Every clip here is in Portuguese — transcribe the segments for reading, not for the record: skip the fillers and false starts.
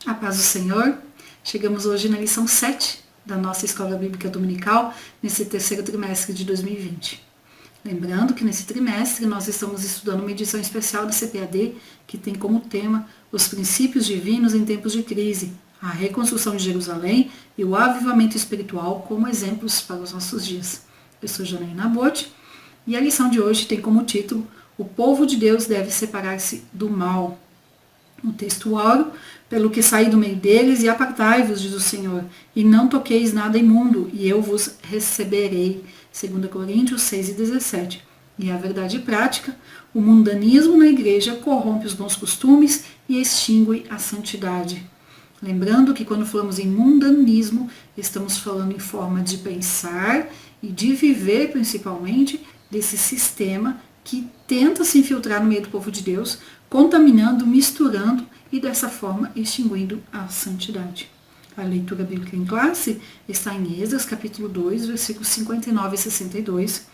A paz do Senhor. Chegamos hoje na lição 7 da nossa Escola Bíblica Dominical, nesse terceiro trimestre de 2020. Lembrando que nesse trimestre nós estamos estudando uma edição especial da CPAD, que tem como tema os princípios divinos em tempos de crise, a reconstrução de Jerusalém e o avivamento espiritual como exemplos para os nossos dias. Eu sou Janaína Botti e a lição de hoje tem como título: O povo de Deus deve separar-se do mal. No texto oro, pelo que saí do meio deles e apartai-vos, diz o Senhor, e não toqueis nada imundo, e eu vos receberei. 2 Coríntios 6:17. E a verdade prática, o mundanismo na igreja corrompe os bons costumes e extingue a santidade. Lembrando que quando falamos em mundanismo, estamos falando em forma de pensar e de viver principalmente desse sistema que tenta se infiltrar no meio do povo de Deus, contaminando, misturando e dessa forma extinguindo a santidade. A leitura bíblica em classe está em Esdras, capítulo 2, versículos 59 e 62,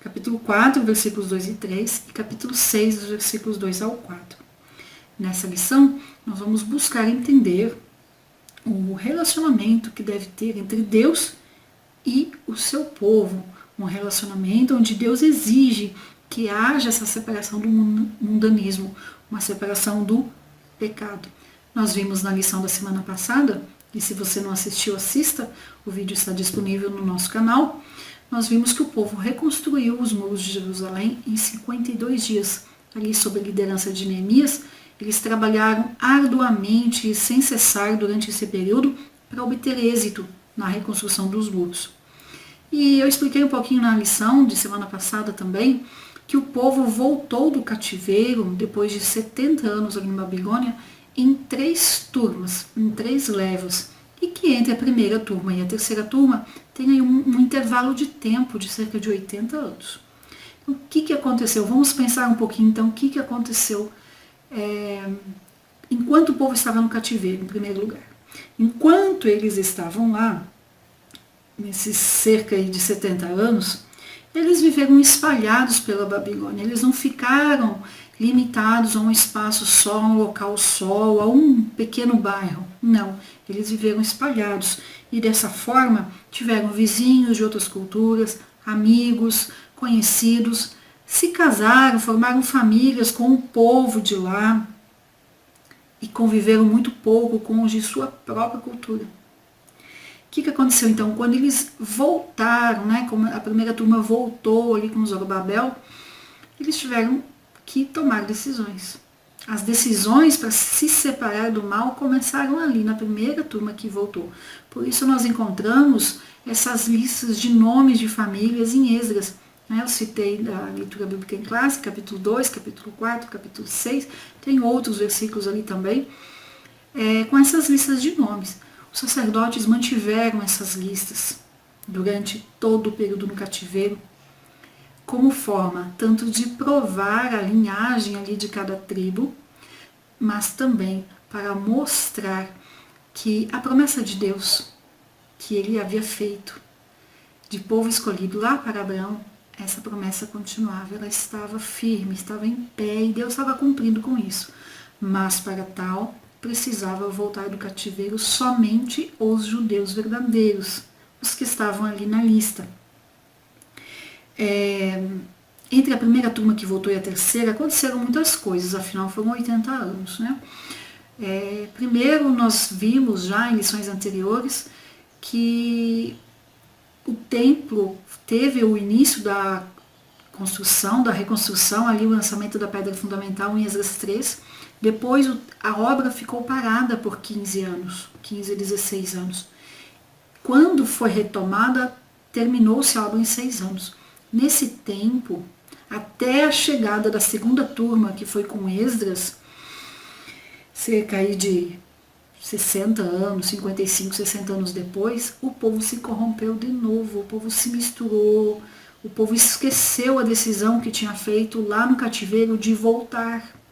capítulo 4, versículos 2 e 3 e capítulo 6, dos versículos 2 ao 4. Nessa lição, nós vamos buscar entender o relacionamento que deve ter entre Deus e o seu povo, um relacionamento onde Deus exige que haja essa separação do mundanismo, uma separação do pecado. Nós vimos na lição da semana passada, e se você não assistiu, assista, o vídeo está disponível no nosso canal. Nós vimos que o povo reconstruiu os muros de Jerusalém em 52 dias, ali sob a liderança de Neemias. Eles trabalharam arduamente e sem cessar durante esse período para obter êxito na reconstrução dos muros. E eu expliquei um pouquinho na lição de semana passada também, que o povo voltou do cativeiro, depois de 70 anos ali em Babilônia, em 3 turmas, em 3 levas, e que entre a primeira turma e a terceira turma tem aí um intervalo de tempo de cerca de 80 anos. Então, o que aconteceu? Vamos pensar um pouquinho então o que aconteceu enquanto o povo estava no cativeiro, em primeiro lugar. Enquanto eles estavam lá, nesses cerca de 70 anos, eles viveram espalhados pela Babilônia, eles não ficaram limitados a um espaço só, a um local só, a um pequeno bairro. Não, eles viveram espalhados e dessa forma tiveram vizinhos de outras culturas, amigos, conhecidos, se casaram, formaram famílias com o povo de lá e conviveram muito pouco com os de sua própria cultura. O que aconteceu então? Quando eles voltaram, como a primeira turma voltou ali com Zorobabel, eles tiveram que tomar decisões. As decisões para se separar do mal começaram ali, na primeira turma que voltou. Por isso nós encontramos essas listas de nomes de famílias em Esdras. Eu citei da leitura bíblica em classe, capítulo 2, capítulo 4, capítulo 6, tem outros versículos ali também, com essas listas de nomes. Os sacerdotes mantiveram essas listas durante todo o período no cativeiro, como forma tanto de provar a linhagem ali de cada tribo, mas também para mostrar que a promessa de Deus, que ele havia feito de povo escolhido lá para Abraão, essa promessa continuava, ela estava firme, estava em pé e Deus estava cumprindo com isso. Mas para tal, precisava voltar do cativeiro somente os judeus verdadeiros, os que estavam ali na lista. Entre a primeira turma que voltou e a terceira, aconteceram muitas coisas, afinal foram 80 anos. Primeiro, nós vimos já em lições anteriores que o templo teve o início da construção, da reconstrução, ali o lançamento da pedra fundamental em Esdras 3. Depois a obra ficou parada por 15 anos, 15 a 16 anos. Quando foi retomada, terminou-se a obra em 6 anos. Nesse tempo, até a chegada da segunda turma, que foi com Esdras, cerca aí de 60 anos, 55, 60 anos depois, o povo se corrompeu de novo, o povo se misturou, o povo esqueceu a decisão que tinha feito lá no cativeiro de voltar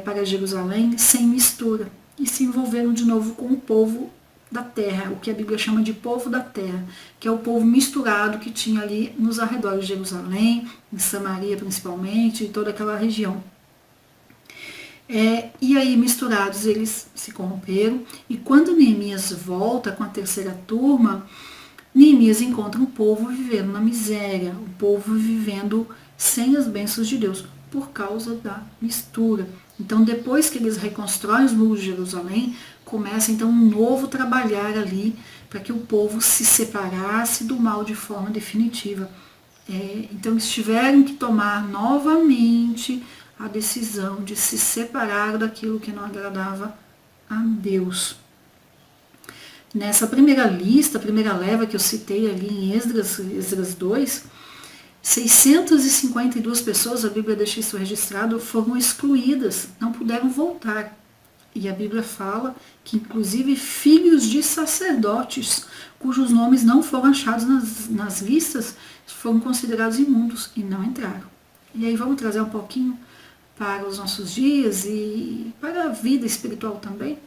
para Jerusalém sem mistura, e se envolveram de novo com o povo da terra, o que a Bíblia chama de povo da terra, que é o povo misturado que tinha ali nos arredores de Jerusalém, em Samaria principalmente, e toda aquela região. E aí, misturados, eles se corromperam. E quando Neemias volta com a terceira turma, Neemias encontra um povo vivendo na miséria, um povo vivendo sem as bênçãos de Deus, por causa da mistura. Então, depois que eles reconstroem os muros de Jerusalém, começa então um novo trabalhar ali, para que o povo se separasse do mal de forma definitiva. Então, eles tiveram que tomar novamente a decisão de se separar daquilo que não agradava a Deus. Nessa primeira lista, a primeira leva que eu citei ali em Esdras 2, 652 pessoas, a Bíblia deixa isso registrado, foram excluídas, não puderam voltar. E a Bíblia fala que inclusive filhos de sacerdotes, cujos nomes não foram achados nas listas, foram considerados imundos e não entraram. E aí vamos trazer um pouquinho para os nossos dias e para a vida espiritual também.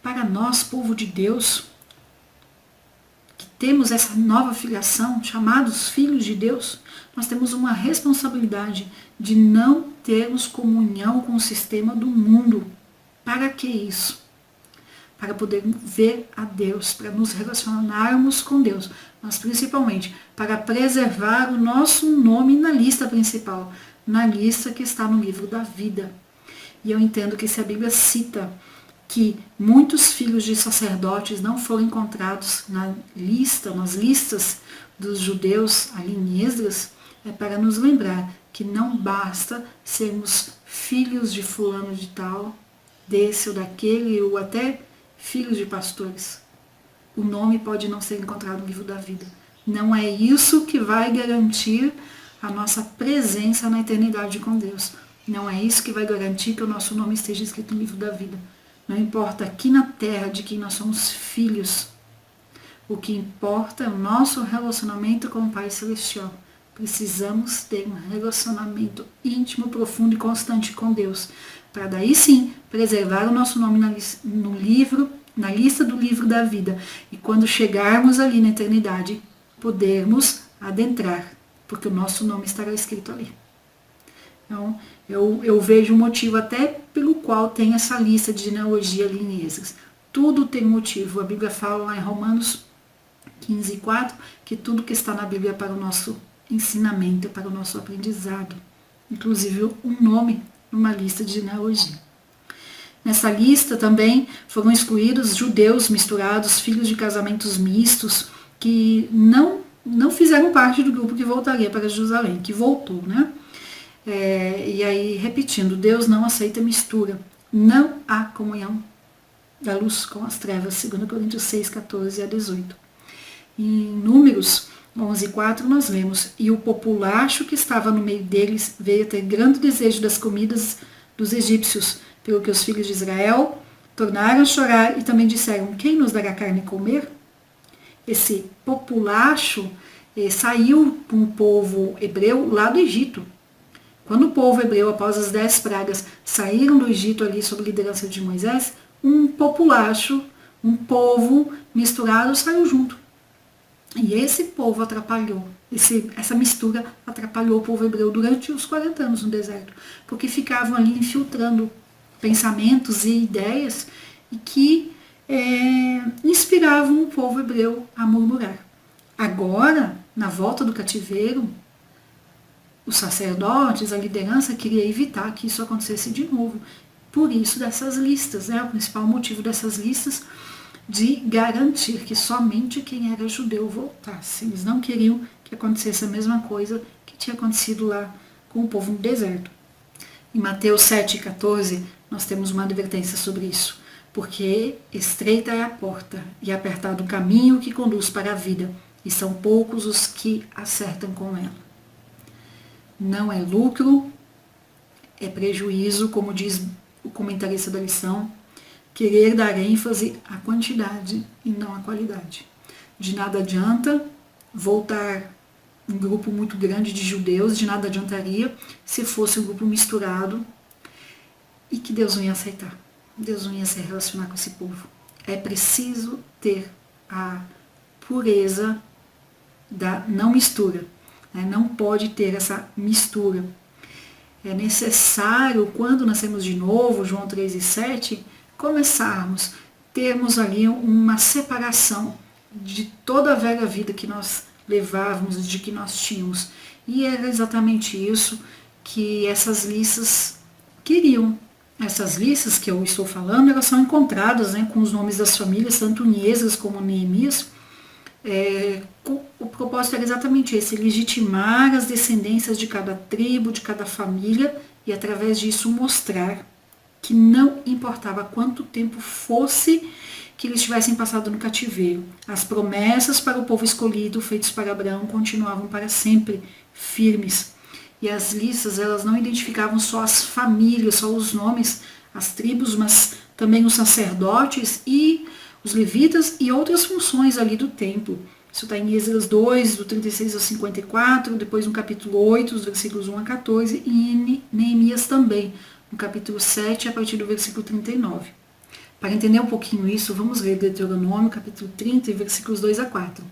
Para nós, povo de Deus, que temos essa nova filiação, chamados filhos de Deus, nós temos uma responsabilidade de não termos comunhão com o sistema do mundo. Para que isso? Para poder ver a Deus, para nos relacionarmos com Deus, mas principalmente para preservar o nosso nome na lista principal, na lista que está no livro da vida. E eu entendo que se a Bíblia cita que muitos filhos de sacerdotes não foram encontrados nas listas dos judeus ali em Esdras, é para nos lembrar que não basta sermos filhos de fulano de tal, desse ou daquele, ou até filhos de pastores. O nome pode não ser encontrado no livro da vida. Não é isso que vai garantir a nossa presença na eternidade com Deus. Não é isso que vai garantir que o nosso nome esteja escrito no livro da vida. Não importa aqui na terra de quem nós somos filhos. O que importa é o nosso relacionamento com o Pai Celestial. Precisamos ter um relacionamento íntimo, profundo e constante com Deus, para daí sim preservar o nosso nome na lista do livro da vida. E quando chegarmos ali na eternidade, podermos adentrar, porque o nosso nome estará escrito ali. Então, eu vejo um motivo até pelo qual tem essa lista de genealogia ali em Esdras. Tudo tem motivo. A Bíblia fala lá em Romanos 15:4 que tudo que está na Bíblia é para o nosso ensinamento, é para o nosso aprendizado. Inclusive um nome numa lista de genealogia. Nessa lista também foram excluídos judeus misturados, filhos de casamentos mistos, que não fizeram parte do grupo que voltaria para Jerusalém, que voltou, né? E aí, repetindo, Deus não aceita mistura. Não há comunhão da luz com as trevas, 2 Coríntios 6:14-18. Em Números 11:4 nós lemos: e o populacho que estava no meio deles veio a ter grande desejo das comidas dos egípcios, pelo que os filhos de Israel tornaram a chorar e também disseram: quem nos dará carne comer? Esse populacho saiu com o povo hebreu lá do Egito. Quando o povo hebreu, após as 10 pragas, saíram do Egito ali sob liderança de Moisés, um populacho, um povo misturado saiu junto. E esse povo atrapalhou, essa mistura atrapalhou o povo hebreu durante os 40 anos no deserto, porque ficavam ali infiltrando pensamentos e ideias e que inspiravam o povo hebreu a murmurar. Agora, na volta do cativeiro, os sacerdotes, a liderança queria evitar que isso acontecesse de novo. Por isso dessas listas, o principal motivo dessas listas de garantir que somente quem era judeu voltasse. Eles não queriam que acontecesse a mesma coisa que tinha acontecido lá com o povo no deserto. Em Mateus 7:14, nós temos uma advertência sobre isso. Porque estreita é a porta e apertado o caminho que conduz para a vida, e são poucos os que acertam com ela. Não é lucro, é prejuízo, como diz o comentarista da lição, querer dar ênfase à quantidade e não à qualidade. De nada adianta voltar um grupo muito grande de judeus, de nada adiantaria se fosse um grupo misturado e que Deus não ia aceitar. Deus não ia se relacionar com esse povo. É preciso ter a pureza da não mistura. Não pode ter essa mistura. é necessário, quando nascemos de novo, João 3:7, começarmos, termos ali uma separação de toda a velha vida que nós levávamos, de que nós tínhamos. E era exatamente isso que essas listas queriam. Essas listas que eu estou falando, elas são encontradas, né, com os nomes das famílias, tanto em Esdras como Neemias. O propósito era exatamente esse, legitimar as descendências de cada tribo, de cada família, e através disso mostrar que não importava quanto tempo fosse que eles tivessem passado no cativeiro, as promessas para o povo escolhido feitas para Abraão continuavam para sempre firmes. E as listas, elas não identificavam só as famílias, só os nomes, as tribos, mas também os sacerdotes e os levitas e outras funções ali do templo. Isso está em Esdras 2, do 36 ao 54, depois no capítulo 8, dos versículos 1 a 14, e em Neemias também, no capítulo 7, a partir do versículo 39. Para entender um pouquinho isso, vamos ler Deuteronômio, capítulo 30, versículos 2 a 4.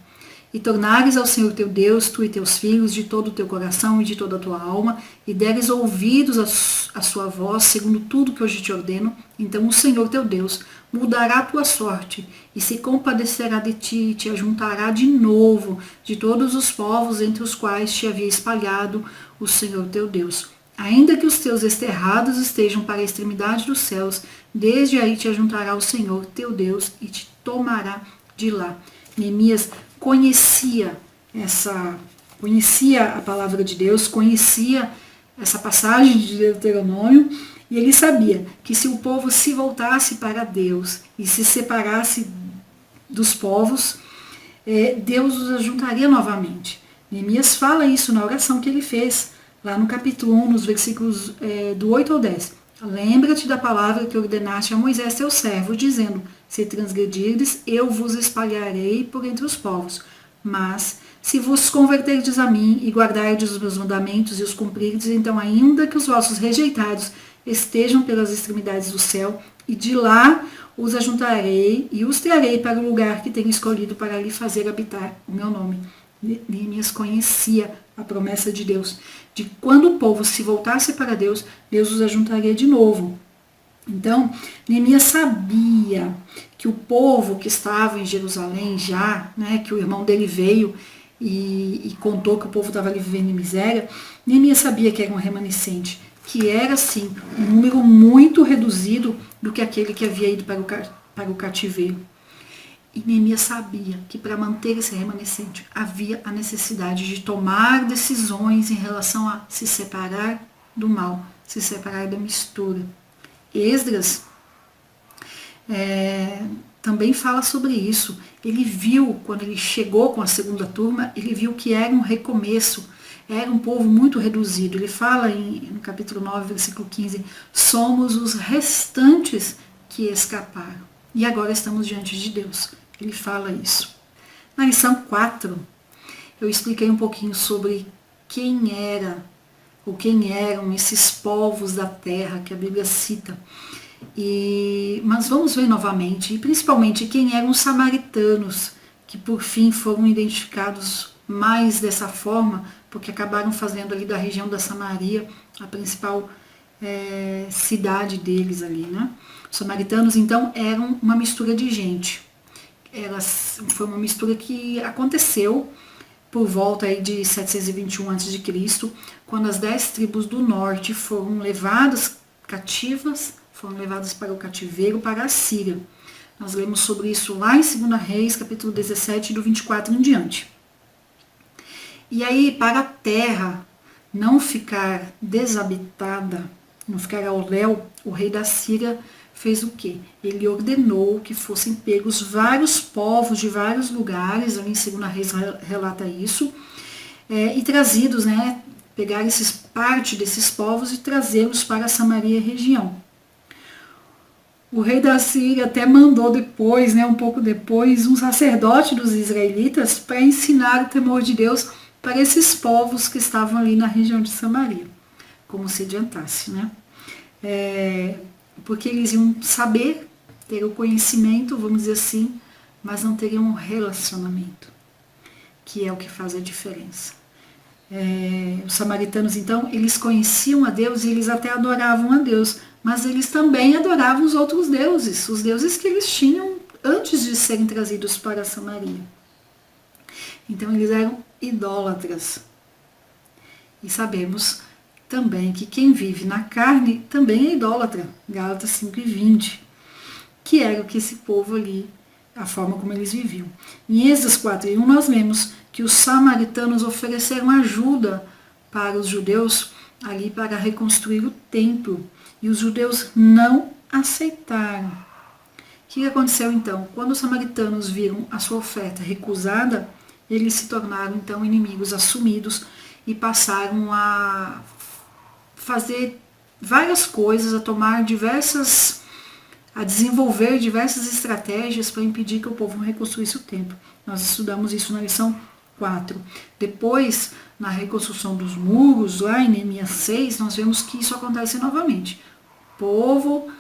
E tornares ao Senhor teu Deus, tu e teus filhos, de todo o teu coração e de toda a tua alma, e deres ouvidos à sua voz, segundo tudo que hoje te ordeno, então o Senhor teu Deus mudará a tua sorte, e se compadecerá de ti, e te ajuntará de novo de todos os povos entre os quais te havia espalhado o Senhor teu Deus. Ainda que os teus desterrados estejam para a extremidade dos céus, desde aí te ajuntará o Senhor teu Deus, e te tomará de lá. Neemias conhecia a palavra de Deus, conhecia essa passagem de Deuteronômio, e ele sabia que se o povo se voltasse para Deus e se separasse dos povos, Deus os ajuntaria novamente. Neemias fala isso na oração que ele fez, lá no capítulo 1, nos versículos do 8 ao 10. Lembra-te da palavra que ordenaste a Moisés teu servo, dizendo, se transgredirdes, eu vos espalharei por entre os povos. Mas, se vos converterdes a mim e guardardes os meus mandamentos e os cumprirdes, então ainda que os vossos rejeitados estejam pelas extremidades do céu, e de lá os ajuntarei e os trarei para o lugar que tenho escolhido para ali fazer habitar o meu nome. Neemias conhecia a promessa de Deus, de quando o povo se voltasse para Deus, Deus os ajuntaria de novo. Então, Neemias sabia que o povo que estava em Jerusalém já, né, que o irmão dele veio e contou que o povo estava ali vivendo em miséria, Neemias sabia que era um remanescente, que era, sim, um número muito reduzido do que aquele que havia ido para o cativeiro. E Neemias sabia que para manter esse remanescente havia a necessidade de tomar decisões em relação a se separar do mal, se separar da mistura. Esdras também fala sobre isso. Ele viu, quando ele chegou com a segunda turma, ele viu que era um recomeço, era um povo muito reduzido. Ele fala no capítulo 9, versículo 15, somos os restantes que escaparam. E agora estamos diante de Deus. Ele fala isso. Na lição 4, eu expliquei um pouquinho sobre quem eram esses povos da terra que a Bíblia cita. Mas vamos ver novamente, e principalmente quem eram os samaritanos, que por fim foram identificados mais dessa forma, porque acabaram fazendo ali da região da Samaria a principal cidade deles ali, né? Os samaritanos, então, eram uma mistura de gente. Foi uma mistura que aconteceu por volta aí de 721 a.C., quando as 10 tribos do norte foram levadas cativas, foram levadas para o cativeiro, para a Síria. Nós lemos sobre isso lá em 2 Reis, capítulo 17, do 24 em diante. E aí, para a terra não ficar desabitada, não ficar ao léu, o rei da Síria fez o quê? Ele ordenou que fossem pegos vários povos de vários lugares, ali em 2 Reis relata isso, e trazidos, né, pegar parte desses povos e trazê-los para a Samaria região. O rei da Síria até mandou depois, né, um pouco depois, um sacerdote dos israelitas para ensinar o temor de Deus para esses povos que estavam ali na região de Samaria, como se adiantasse, né? Porque eles iam saber, ter o conhecimento, vamos dizer assim, mas não teriam um relacionamento, que é o que faz a diferença. Os samaritanos, então, eles conheciam a Deus e eles até adoravam a Deus, mas eles também adoravam os outros deuses, os deuses que eles tinham antes de serem trazidos para Samaria. Então, eles eram idólatras. E sabemos também que quem vive na carne também é idólatra, Gálatas 5:20, que era o que esse povo ali, a forma como eles viviam. Em Êxodo 4:1 nós lemos que os samaritanos ofereceram ajuda para os judeus ali para reconstruir o templo, e os judeus não aceitaram. O que aconteceu então? Quando os samaritanos viram a sua oferta recusada, eles se tornaram então inimigos assumidos e passaram a fazer várias coisas, a desenvolver diversas estratégias para impedir que o povo reconstruísse o templo. Nós estudamos isso na lição 4. Depois, na reconstrução dos muros, lá em Neemias 6, nós vemos que isso acontece novamente. O povo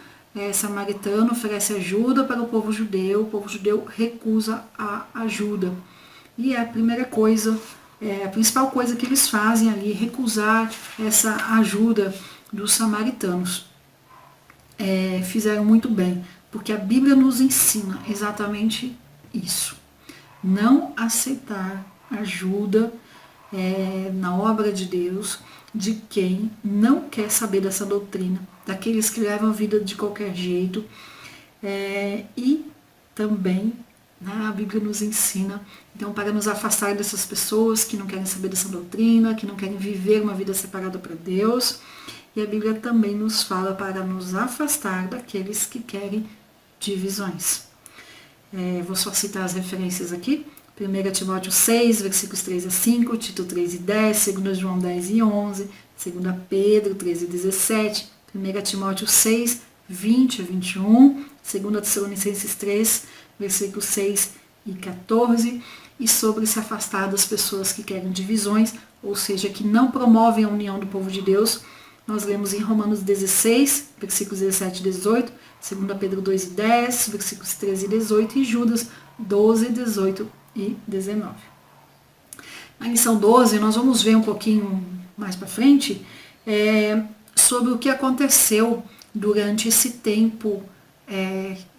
samaritano oferece ajuda para o povo judeu recusa a ajuda. E a primeira coisa, a principal coisa que eles fazem ali é recusar essa ajuda dos samaritanos. Fizeram muito bem, porque a Bíblia nos ensina exatamente isso. Não aceitar ajuda na obra de Deus de quem não quer saber dessa doutrina, daqueles que levam a vida de qualquer jeito. E também a Bíblia nos ensina, então, para nos afastar dessas pessoas que não querem saber dessa doutrina, que não querem viver uma vida separada para Deus. E a Bíblia também nos fala para nos afastar daqueles que querem divisões. Vou só citar as referências aqui. 1 Timóteo 6, versículos 3-5, Tito 3:10, 2 João 10:11, 2 Pedro 13:17, 1 Timóteo 6, 20-21, 2 Tessalonicenses 3, versículos 6 e 14, e sobre se afastar das pessoas que querem divisões, ou seja, que não promovem a união do povo de Deus. Nós lemos em Romanos 16, versículos 17 e 18, 2 Pedro 2:10, versículos 13 e 18, e Judas 12, 18 e 19. Na lição 12, nós vamos ver um pouquinho mais para frente sobre o que aconteceu durante esse tempo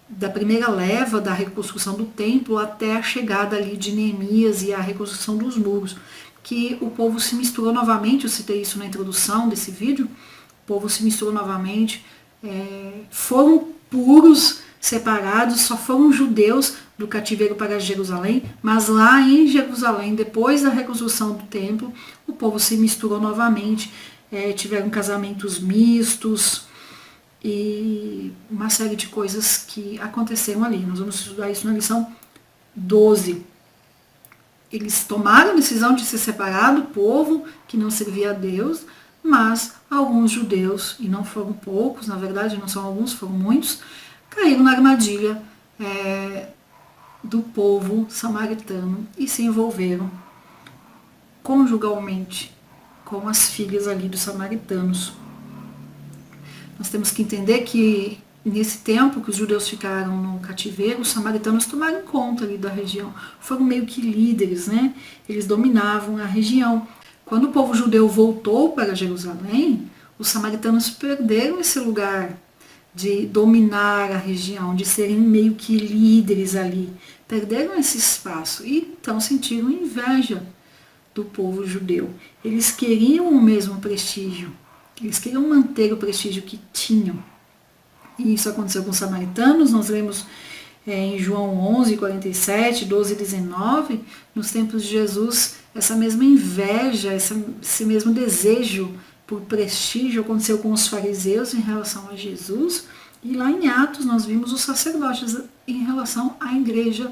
da primeira leva da reconstrução do templo até a chegada ali de Neemias e a reconstrução dos muros, que o povo se misturou novamente. Eu citei isso na introdução desse vídeo. O povo se misturou novamente, foram puros, separados, só foram judeus do cativeiro para Jerusalém, mas lá em Jerusalém, depois da reconstrução do templo, o povo se misturou novamente, tiveram casamentos mistos e uma série de coisas que aconteceram ali. Nós vamos estudar isso na lição 12. Eles tomaram a decisão de se separar do povo que não servia a Deus, mas alguns judeus, e não foram poucos, na verdade não são alguns, foram muitos, caíram na armadilha do povo samaritano e se envolveram conjugalmente com as filhas ali dos samaritanos. Nós temos que entender que nesse tempo que os judeus ficaram no cativeiro, os samaritanos tomaram conta ali da região, foram meio que líderes, né? Eles dominavam a região. Quando o povo judeu voltou para Jerusalém, os samaritanos perderam esse lugar de dominar a região, de serem meio que líderes ali. Perderam esse espaço e então sentiram inveja do povo judeu. Eles queriam o mesmo prestígio, eles queriam manter o prestígio que tinham. E isso aconteceu com os samaritanos. Nós lemos em João 11, 47, 12 e 19, nos tempos de Jesus, essa mesma inveja, esse mesmo desejo por prestígio aconteceu com os fariseus em relação a Jesus. E lá em Atos nós vimos os sacerdotes em relação à igreja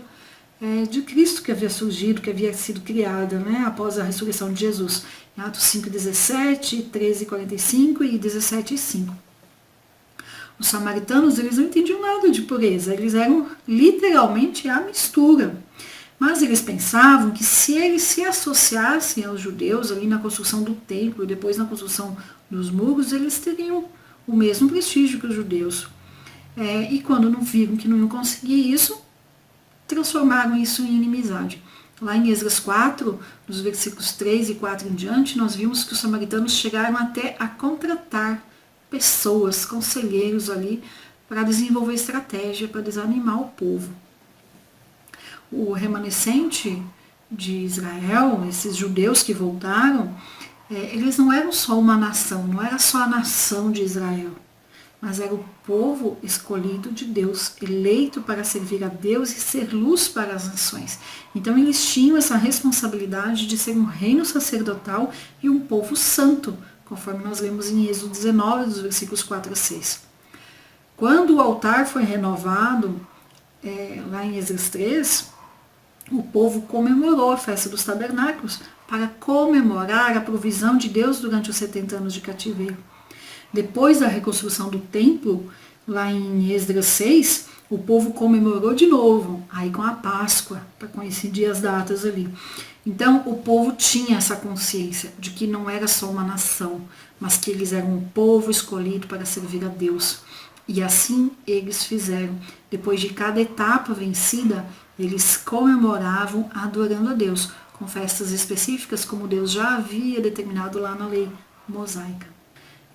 de Cristo que havia surgido, que havia sido criada, né, após a ressurreição de Jesus. Em Atos 5:17, 13:45 e 17:5. Os samaritanos, eles não entendiam nada de pureza, eles eram literalmente a mistura. Mas eles pensavam que se eles se associassem aos judeus ali na construção do templo e depois na construção dos muros, eles teriam o mesmo prestígio que os judeus. E quando não viram que não iam conseguir isso, transformaram isso em inimizade. Lá em Esdras 4, nos versículos 3 e 4 em diante, nós vimos que os samaritanos chegaram até a contratar pessoas, conselheiros ali, para desenvolver estratégia, para desanimar o povo. O remanescente de Israel, esses judeus que voltaram, eles não eram só uma nação, não era só a nação de Israel, mas era o povo escolhido de Deus, eleito para servir a Deus e ser luz para as nações. Então eles tinham essa responsabilidade de ser um reino sacerdotal e um povo santo, conforme nós lemos em Êxodo 19, dos versículos 4 a 6. Quando o altar foi renovado, lá em Esdras 3, o povo comemorou a festa dos tabernáculos para comemorar a provisão de Deus durante os 70 anos de cativeiro. Depois da reconstrução do templo, lá em Esdras 6, o povo comemorou de novo, aí com a Páscoa, para coincidir as datas ali. Então, o povo tinha essa consciência de que não era só uma nação, mas que eles eram um povo escolhido para servir a Deus. E assim eles fizeram. Depois de cada etapa vencida, eles comemoravam adorando a Deus, com festas específicas, como Deus já havia determinado lá na lei mosaica.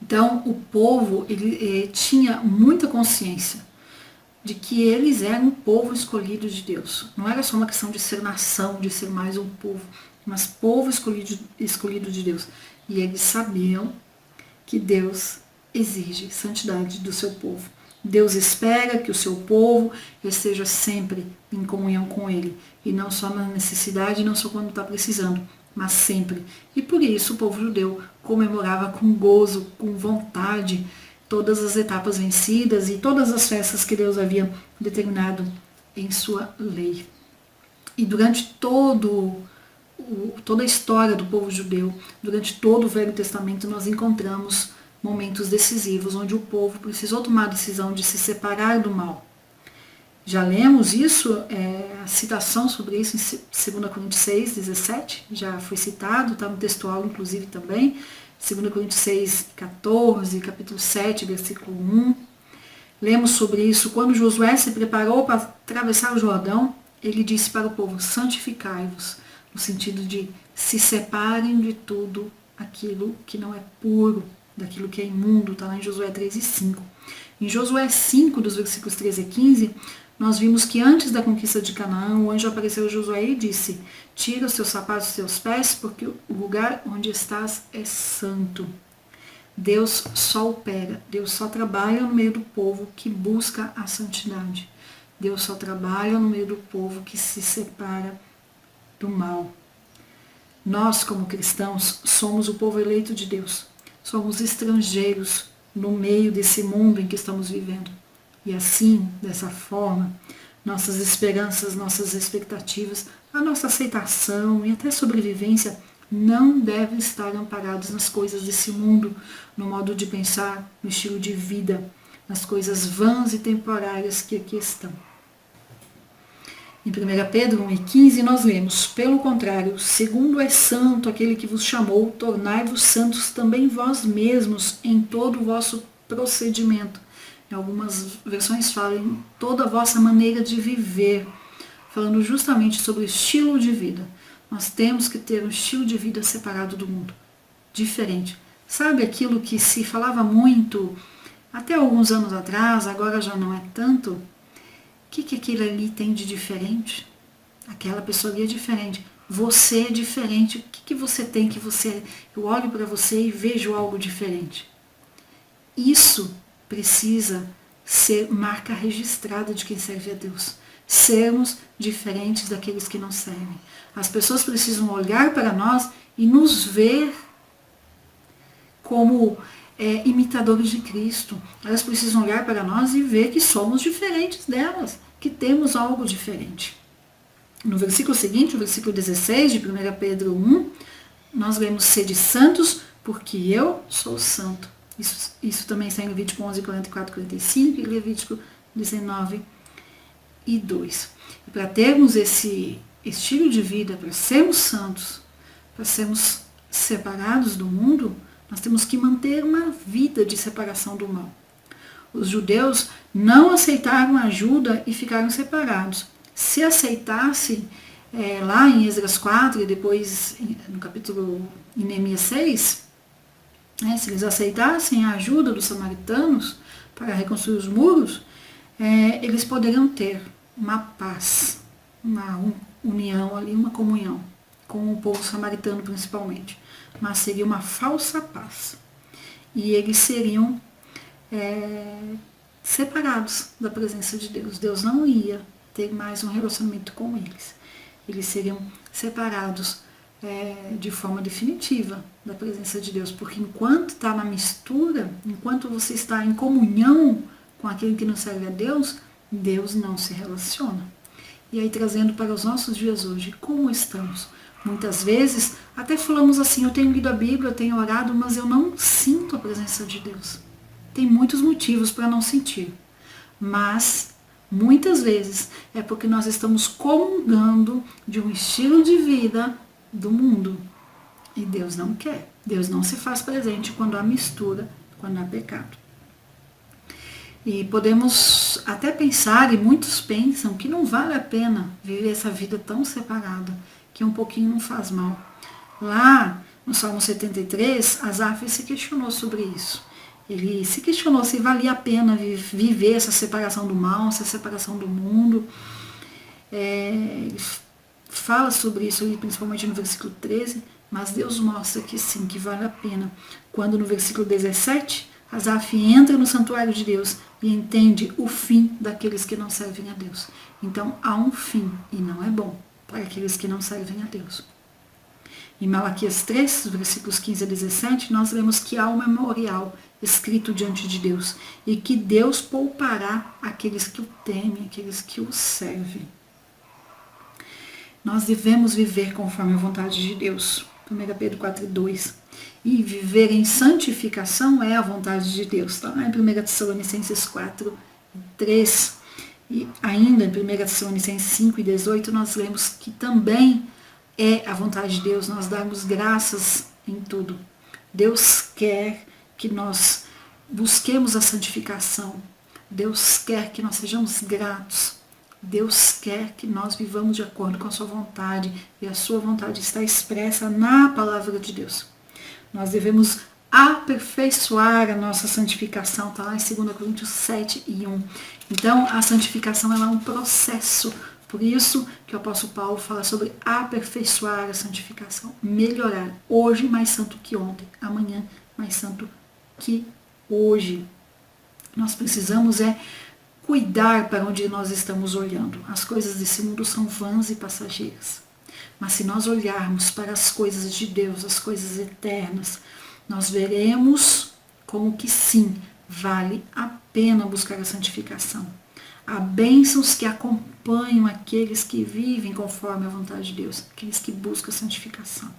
Então, o povo ele tinha muita consciência de que eles eram um povo escolhido de Deus. Não era só uma questão de ser nação, de ser mais um povo, mas povo escolhido de Deus. E eles sabiam que Deus exige santidade do seu povo. Deus espera que o seu povo esteja sempre em comunhão com Ele, e não só na necessidade, não só quando está precisando, mas sempre. E por isso o povo judeu comemorava com gozo, com vontade, todas as etapas vencidas e todas as festas que Deus havia determinado em sua lei. E durante toda a história do povo judeu, durante todo o Velho Testamento, nós encontramos momentos decisivos onde o povo precisou tomar a decisão de se separar do mal. Já lemos isso, a citação sobre isso em 2 Coríntios 6, 17, já foi citado, está no textual inclusive também, 2 Coríntios 6, 14, capítulo 7, versículo 1. Lemos sobre isso, quando Josué se preparou para atravessar o Jordão, ele disse para o povo, santificai-vos, no sentido de se separem de tudo aquilo que não é puro, daquilo que é imundo, está lá em Josué 3 e 5. Em Josué 5, dos versículos 13 e 15, nós vimos que antes da conquista de Canaã, o anjo apareceu a Josué e disse, tira os seus sapatos dos seus pés, porque o lugar onde estás é santo. Deus só opera, Deus só trabalha no meio do povo que busca a santidade. Deus só trabalha no meio do povo que se separa do mal. Nós, como cristãos, somos o povo eleito de Deus. Somos estrangeiros no meio desse mundo em que estamos vivendo. E assim, dessa forma, nossas esperanças, nossas expectativas, a nossa aceitação e até sobrevivência não devem estar amparados nas coisas desse mundo, no modo de pensar, no estilo de vida, nas coisas vãs e temporárias que aqui estão. Em 1 Pedro 1,15 nós lemos, pelo contrário, segundo é santo aquele que vos chamou, tornai-vos santos também vós mesmos em todo o vosso procedimento. Em algumas versões falam em toda a vossa maneira de viver, falando justamente sobre o estilo de vida. Nós temos que ter um estilo de vida separado do mundo, diferente. Sabe aquilo que se falava muito até alguns anos atrás, agora já não é tanto? O que aquilo ali tem de diferente? Aquela pessoa ali é diferente. Você é diferente. O que você tem que você... Eu olho para você e vejo algo diferente. Isso precisa ser marca registrada de quem serve a Deus. Sermos diferentes daqueles que não servem. As pessoas precisam olhar para nós e nos ver como imitadores de Cristo. Elas precisam olhar para nós e ver que somos diferentes delas, que temos algo diferente. No versículo seguinte, o versículo 16 de 1 Pedro 1, nós lemos, sede santos, porque eu sou santo. Isso também está em Levítico 11, 44, 45 e Levítico 19 e 2. E para termos esse estilo de vida, para sermos santos, para sermos separados do mundo, nós temos que manter uma vida de separação do mal. Os judeus não aceitaram ajuda e ficaram separados. Se aceitassem, lá em Esdras 4 e depois no capítulo em Neemias 6, se eles aceitassem a ajuda dos samaritanos para reconstruir os muros, eles poderiam ter uma paz, uma união ali, uma comunhão com o povo samaritano principalmente, mas seria uma falsa paz. E eles seriam separados da presença de Deus. Deus não ia ter mais um relacionamento com eles. Eles seriam separados de forma definitiva da presença de Deus, porque enquanto está na mistura, enquanto você está em comunhão com aquele que não serve a Deus, Deus não se relaciona. E aí, trazendo para os nossos dias hoje, como estamos? Muitas vezes, até falamos assim, eu tenho lido a Bíblia, eu tenho orado, mas eu não sinto a presença de Deus. Tem muitos motivos para não sentir, mas muitas vezes é porque nós estamos comungando de um estilo de vida do mundo. E Deus não quer. Deus não se faz presente quando há mistura, quando há pecado. E podemos até pensar, e muitos pensam, que não vale a pena viver essa vida tão separada, que um pouquinho não faz mal. Lá no Salmo 73, Asaf se questionou sobre isso. Ele se questionou se valia a pena viver essa separação do mal, essa separação do mundo. Ele fala sobre isso, principalmente no versículo 13, mas Deus mostra que sim, que vale a pena. Quando no versículo 17, Asaf entra no santuário de Deus e entende o fim daqueles que não servem a Deus. Então há um fim, e não é bom para aqueles que não servem a Deus. Em Malaquias 3, versículos 15 a 17, nós lemos que há um memorial escrito diante de Deus e que Deus poupará aqueles que o temem, aqueles que o servem. Nós devemos viver conforme a vontade de Deus. 1 Pedro 4,2. E viver em santificação é a vontade de Deus. Está lá em 1 Tessalonicenses 4:3. E ainda em 1 Tessalonicenses 5:18 nós lemos que também é a vontade de Deus nós darmos graças em tudo. Deus quer que nós busquemos a santificação. Deus quer que nós sejamos gratos. Deus quer que nós vivamos de acordo com a sua vontade, e a sua vontade está expressa na palavra de Deus. Nós devemos aperfeiçoar a nossa santificação, está lá em 2 Coríntios 7:1. Então, a santificação ela é um processo. Por isso que o apóstolo Paulo fala sobre aperfeiçoar a santificação, melhorar. Hoje mais santo que ontem, amanhã mais santo que hoje. Nós precisamos cuidar para onde nós estamos olhando. As coisas desse mundo são vãs e passageiras. Mas se nós olharmos para as coisas de Deus, as coisas eternas, nós veremos como que sim, vale a pena buscar a santificação. Há bênçãos que acompanham aqueles que vivem conforme a vontade de Deus, aqueles que buscam a santificação.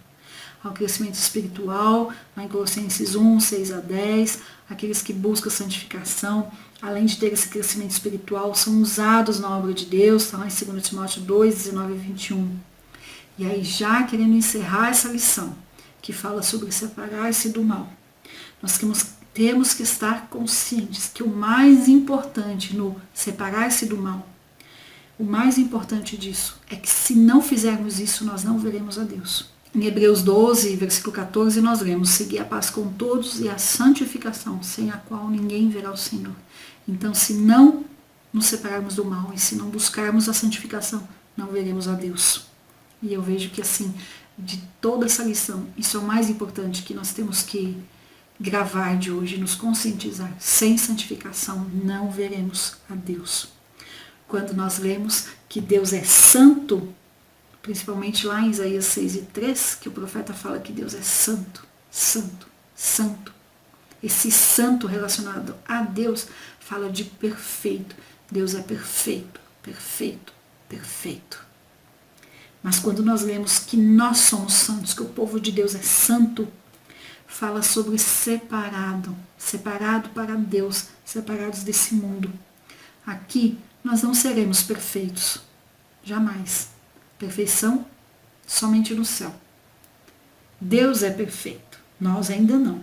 Há o crescimento espiritual, lá em Colossenses 1, 6 a 10, aqueles que buscam a santificação, além de ter esse crescimento espiritual, são usados na obra de Deus, está lá em 2 Timóteo 2, 19 a 21. E aí, já querendo encerrar essa lição, que fala sobre separar-se do mal, nós temos que estar conscientes que o mais importante no separar-se do mal, o mais importante disso é que se não fizermos isso, nós não veremos a Deus. Em Hebreus 12, versículo 14, nós lemos: seguir a paz com todos e a santificação, sem a qual ninguém verá o Senhor. Então, se não nos separarmos do mal e se não buscarmos a santificação, não veremos a Deus. E eu vejo que assim, de toda essa lição, isso é o mais importante que nós temos que gravar de hoje, nos conscientizar. Sem santificação não veremos a Deus. Quando nós lemos que Deus é santo, principalmente lá em Isaías 6:3, que o profeta fala que Deus é santo, santo, santo. Esse santo relacionado a Deus fala de perfeito. Deus é perfeito, perfeito, perfeito. Mas quando nós lemos que nós somos santos, que o povo de Deus é santo, fala sobre separado, separado para Deus, separados desse mundo. Aqui nós não seremos perfeitos, jamais. Perfeição somente no céu. Deus é perfeito, nós ainda não.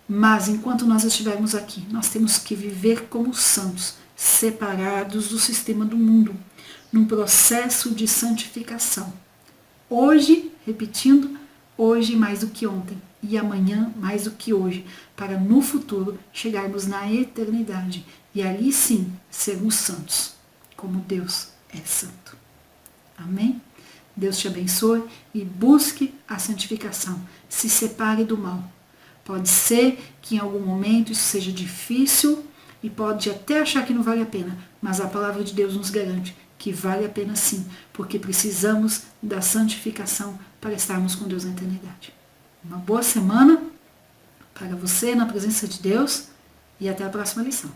Mas enquanto nós estivermos aqui, nós temos que viver como santos, separados do sistema do mundo, num processo de santificação. Hoje, repetindo, hoje mais do que ontem e amanhã mais do que hoje, para no futuro chegarmos na eternidade e ali sim sermos santos, como Deus é santo. Amém? Deus te abençoe e busque a santificação. Se separe do mal. Pode ser que em algum momento isso seja difícil e pode até achar que não vale a pena, mas a palavra de Deus nos garante que vale a pena sim, porque precisamos da santificação para estarmos com Deus na eternidade. Uma boa semana para você na presença de Deus e até a próxima lição.